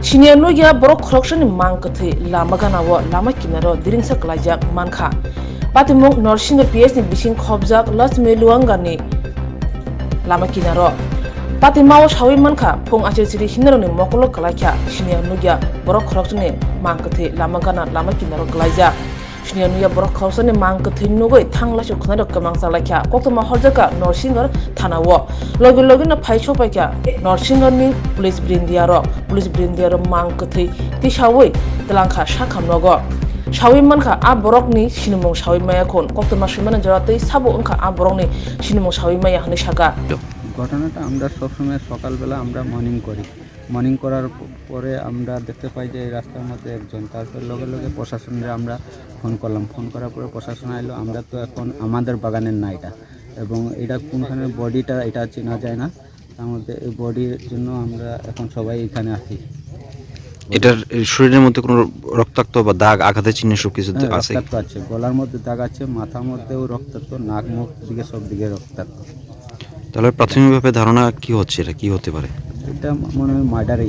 Senior no ya borok corruption mang kathe lama gana wo lama kinaro diring sa klajak mankha patimong norsing PS ni bising khobjak last meluanga ni lama kinaro patimao shawi mankha phong achir chiri hinaro ni mokolo klakya senior no ya borok corruption ni mang kathe lama gana lama kinaro klajak senior no ya borok corruption ni mang kathe nugoi thangla chu khna kamang salakya koktoma horjaka norsingar thanawo logi na phaisho paikya norsingar ni police brindiaro mang kathe ti shawi telangkha shakham nogo shawi mankha a borok ni sinumong shawi maya khon koktoma shimana jaratei sabo ongkha a borok ni sinumong shawi maya hne shaka ঘটনাটা আমরা সবসময় সকালবেলা আমরা morning করার পরে আমরা দেখতে পাই যে এই রাস্তার মধ্যে একজন, তারপর লগে লগে প্রশাসনের আমরা ফোন করার পরে প্রশাসন আইলো। আমরা তো এখন আমাদের বাগানের না এটা, এবং এটা কোনখানে বডিটা এটা চেনা যায় না, তার মধ্যে এই বডির জন্য আমরা এখন সবাই এখানে আছি। এটার শরীরের মধ্যে কোনো রক্তাক্ত বা দাগ আঘাতের চিহ্ন সব কিছু আছে? রক্তাক্ত আছে, গলার মধ্যে দাগ আছে, মাথার মধ্যেও রক্তাক্ত, নাক মুখ দিকে সব দিকে রক্তাক্ত। তাহলে প্রাথমিকভাবে ধারণা কি হচ্ছে, এটা কি হতে পারে? এটা মনে হয় মার্ডার।